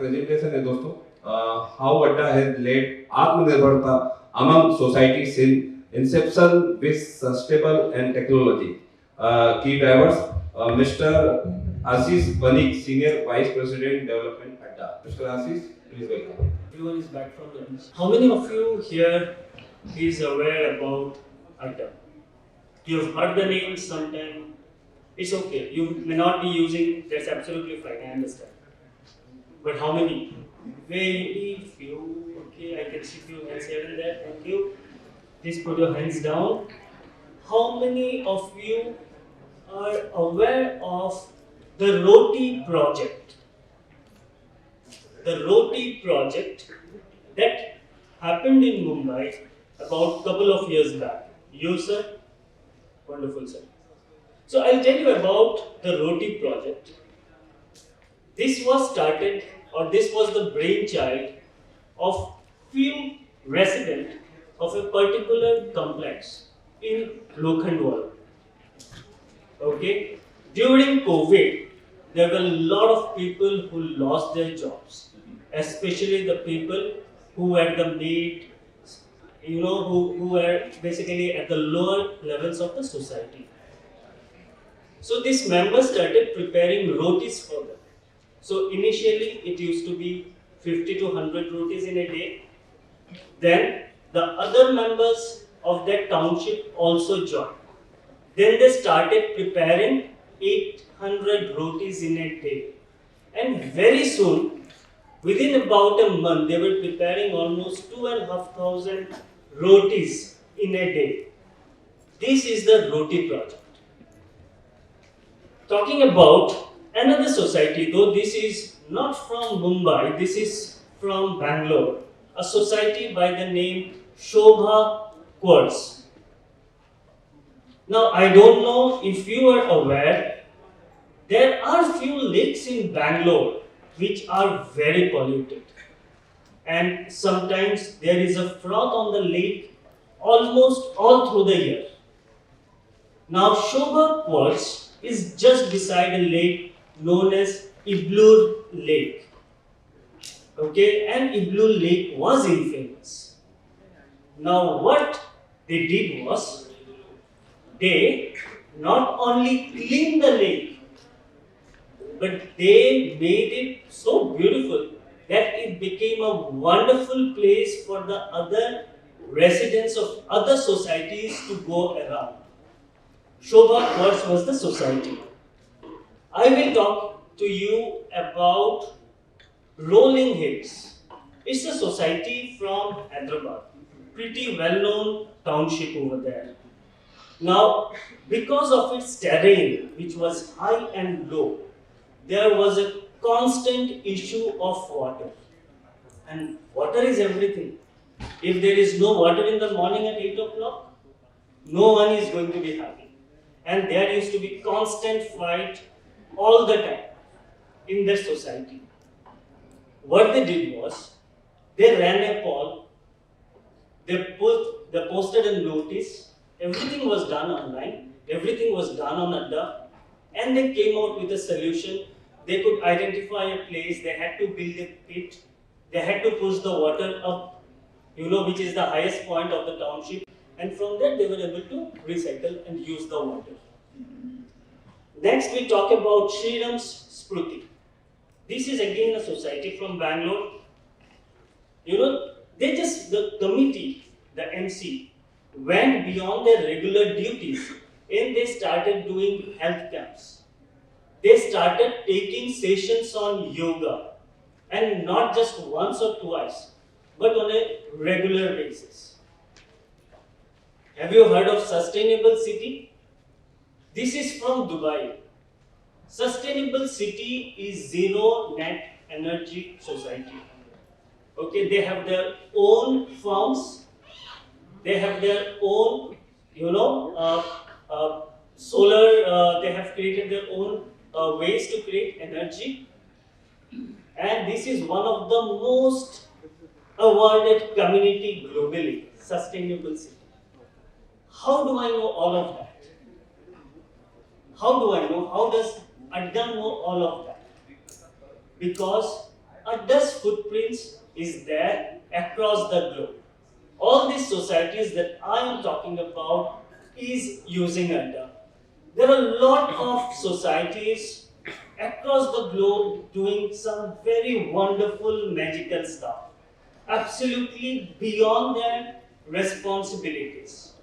presentation है दोस्तों. How Adda has led Aatmanirbharta among societies in inception with sustainable and technology. Key drivers, Mr. Ashish Banik, Senior Vice President Development Adda. Mr. Ashish, please welcome. Everyone is back from lunch. How many of you here is aware about Adda? You have heard the name sometime. It's okay. You may not be using. That's absolutely fine. I understand. But how many? Very few. Okay, I can see few hands here and there. Thank you. Please put your hands down. How many of you are aware of the Roti project? The Roti project that happened in Mumbai about a couple of years back. You, sir? Wonderful, sir. So I'll tell you about the Roti project. This was started, or this was the brainchild of few residents of a particular complex in Lokhandwala. Okay? During COVID, there were a lot of people who lost their jobs, especially the people who were the maid, who were basically at the lower levels of the society. So these members started preparing rotis for them. So initially it used to be 50 to 100 rotis in a day. Then the other members of that township also joined. Then they started preparing 800 rotis in a day. And very soon, within about a month, they were preparing almost 2,500 rotis in a day. This is the Roti project. Talking about another society, though this is not from Mumbai, this is from Bangalore, a society by the name Shobha Quartz. Now, I don't know if you are aware, there are few lakes in Bangalore which are very polluted. And sometimes there is a froth on the lake almost all through the year. Now, Shobha Quartz is just beside a lake known as Iblur Lake. Okay, and Iblur Lake was infamous. Now, what they did was, they not only cleaned the lake, but they made it so beautiful that it became a wonderful place for the other residents of other societies to go around. Shobha Quartz was the society. I will talk to you about Rolling Hills. It's a society from Hyderabad, pretty well-known township over there. Now, because of its terrain, which was high and low, there was a constant issue of water. And water is everything. If there is no water in the morning at 8 o'clock, no one is going to be happy. And there used to be constant fight all the time in the society. What they did was, they ran a poll, they posted a notice, everything was done online, everything was done on Adda, and they came out with a solution. They could identify a place, they had to build a pit, they had to push the water up, which is the highest point of the township, and from there they were able to recycle and use the water. Next we talk about Shriram's Spruti. This is again a society from Bangalore. The committee, the MC, went beyond their regular duties and they started doing health camps. They started taking sessions on yoga, and not just once or twice, but on a regular basis. Have you heard of Sustainable City? This is from Dubai. Sustainable City is zero net energy society. Okay, they have their own farms, they have their own, solar, they have created their own ways to create energy. And this is one of the most awarded community globally, Sustainable City. How do I know all of that? How do I know? How does Adda know all of that? Because Adda's footprints is there across the globe. All these societies that I am talking about is using Adda. There are a lot of societies across the globe doing some very wonderful magical stuff, absolutely beyond their responsibilities.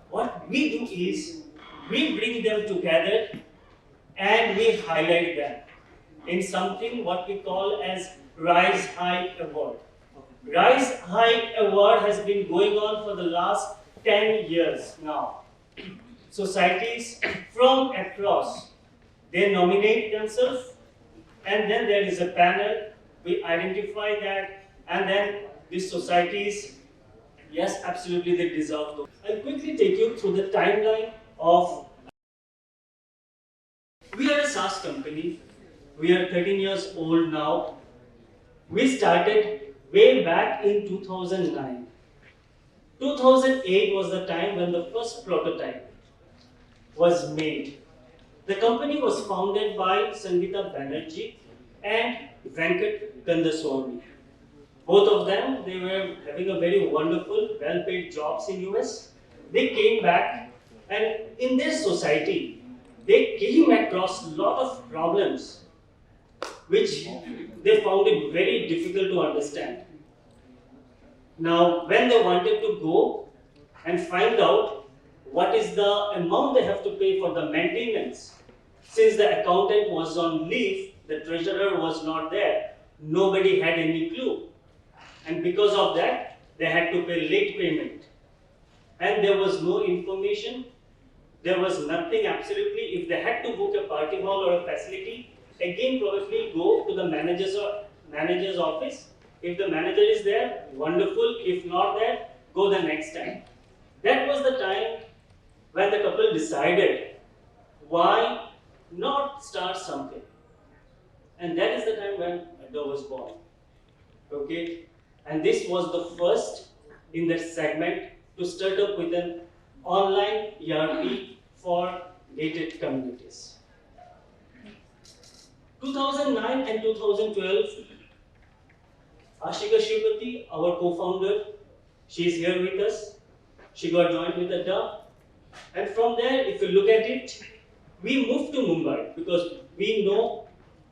What we do is we bring them together and we highlight them in something what we call as Rise High Award. Rise High Award has been going on for the last 10 years now. Societies from across, they nominate themselves, and then there is a panel, we identify that, and then these societies, yes, absolutely they deserve those. I'll quickly take you through the timeline of. We are a SaaS company. We are 13 years old now. We started way back in 2009. 2008 was the time when the first prototype was made. The company was founded by Sangeeta Banerjee and Venkat Kandaswamy. Both of them, they were having a very wonderful, well-paid jobs in US. They came back, and in their society, they came across a lot of problems which they found it very difficult to understand. Now, when they wanted to go and find out what is the amount they have to pay for the maintenance, since the accountant was on leave, the treasurer was not there, nobody had any clue. And because of that, they had to pay late payment. And there was no information, there was nothing absolutely. If they had to book a party hall or a facility, again probably go to the manager's office. If the manager is there, wonderful. If not there, go the next time. That was the time when the couple decided, why not start something? And that is the time when Adda was born. Okay? And this was the first in that segment to start up with an online ERP for gated communities. 2009 and 2012, Ashika Shivati, our co-founder, she is here with us. She got joined with Adda. And from there, if you look at it, we moved to Mumbai because we know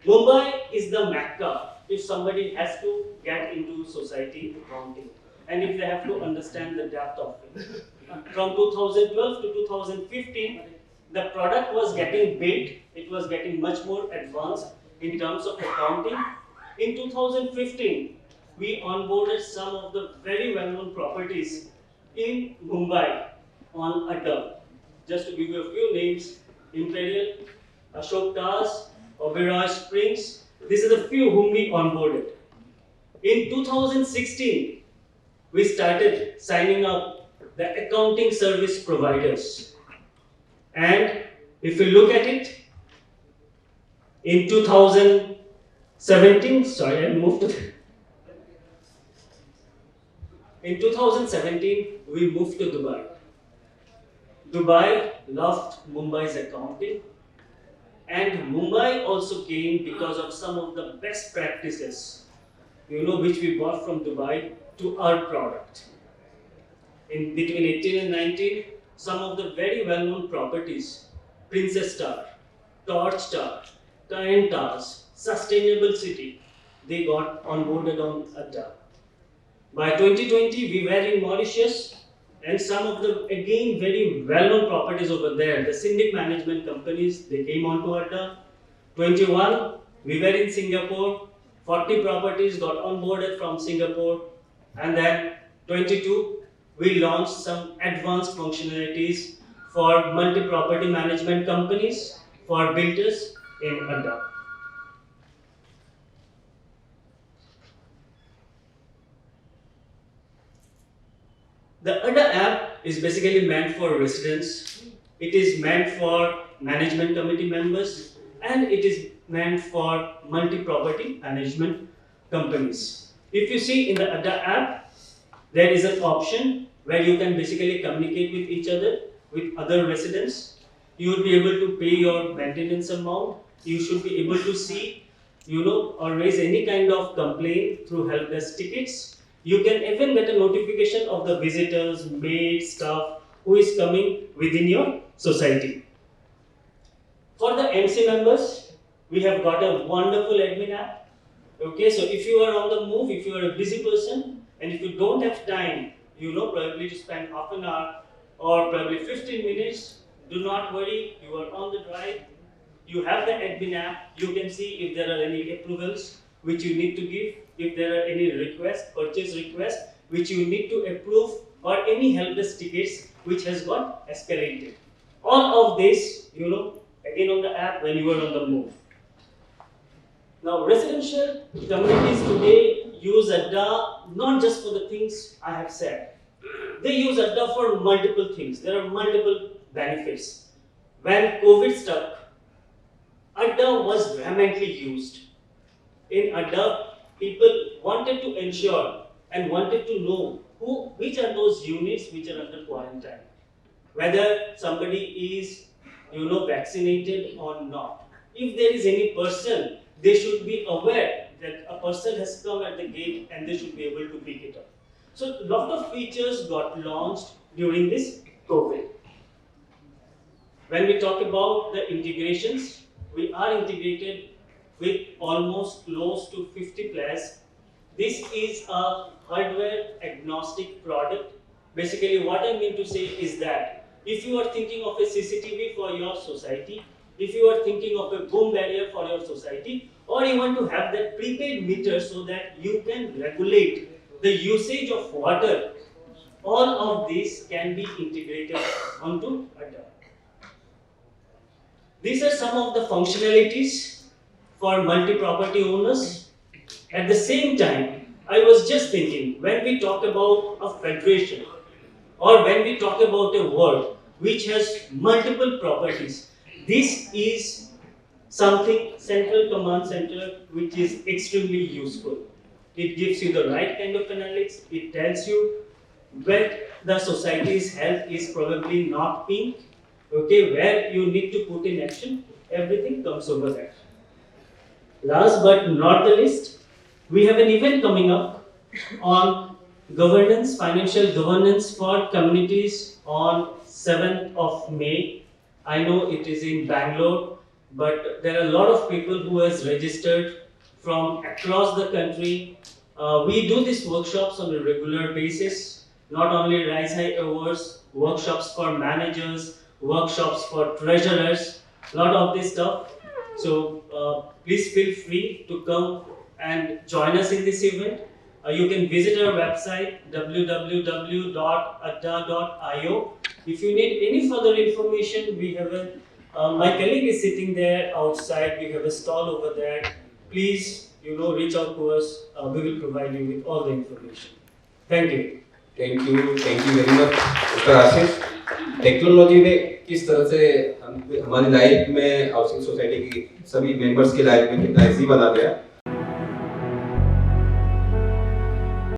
Mumbai is the Mecca if somebody has to get into society accounting and if they have to understand the depth of it. From 2012 to 2015, the product was getting built, it was getting much more advanced in terms of accounting. In 2015, we onboarded some of the very well-known properties in Mumbai on Adda. Just to give you a few names, Imperial, Ashok Towers, Oberoi Springs, these are the few whom we onboarded. In 2016, we started signing up the accounting service providers. And if you look at it, in 2017, sorry, I moved to in 2017, we moved to Dubai. Dubai loved Mumbai's accounting, and Mumbai also came because of some of the best practices, which we bought from Dubai to our product. In between 18 and 19, some of the very well-known properties, Princess Tower, Torch Tower, Kind Towers, Sustainable City, they got onboarded on Adda. By 2020, we were in Mauritius, and some of the, again, very well-known properties over there, the Syndic management companies, they came onto Adda. 21, we were in Singapore, 40 properties got onboarded from Singapore, and then 22, we launched some advanced functionalities for multi-property management companies, for builders in Adda. The Adda app is basically meant for residents, it is meant for management committee members, and it is meant for multi-property management companies. If you see in the Adda app, there is an option where you can basically communicate with each other, with other residents. You will be able to pay your maintenance amount. You should be able to see or raise any kind of complaint through help desk tickets. You can even get a notification of the visitors, maid, staff who is coming within your society. For the MC members, we have got a wonderful admin app. Okay, so if you are on the move, if you are a busy person, and if you don't have time, probably to spend half an hour or probably 15 minutes, do not worry, you are on the drive. You have the admin app, you can see if there are any approvals which you need to give, if there are any requests, purchase requests which you need to approve, or any help desk tickets which has got escalated. All of this, again on the app when you are on the move. Now, residential communities today use Adda not just for the things I have said. They use Adda for multiple things. There are multiple benefits. When COVID struck, Adda was vehemently used. In Adda, people wanted to ensure and wanted to know which are those units which are under quarantine. Whether somebody is, vaccinated or not. If there is any person, they should be aware that a person has come at the gate and they should be able to pick it up. So a lot of features got launched during this COVID. When we talk about the integrations, we are integrated with almost close to 50 players. This is a hardware agnostic product. Basically what I mean to say is that if you are thinking of a CCTV for your society, if you are thinking of a boom barrier for your society, or you want to have that prepaid meter so that you can regulate the usage of water, all of these can be integrated onto Adda. These are some of the functionalities for multi-property owners. At the same time, I was just thinking, when we talk about a federation, or when we talk about a ward which has multiple properties, this is something central command center which is extremely useful. It gives you the right kind of analytics. It tells you when the society's health is probably not pink, okay, where you need to put in action, everything comes over there. Last but not the least, we have an event coming up on governance, financial governance for communities on 7th of May. I know it is in Bangalore, but there are a lot of people who has registered from across the country. We do these workshops on a regular basis, not only Rise High Awards, workshops for managers, workshops for treasurers, a lot of this stuff. So please feel free to come and join us in this event. You can visit our website www.adda.io. If you need any further information, we have my colleague is sitting there outside. We have a stall over there. Please, reach out to us. We will provide you with all the information. Thank you. Thank you very much mister Ashish. Technology ने किस तरह से हमारी life में housing society की सभी members की life में कितना इजी बना दिया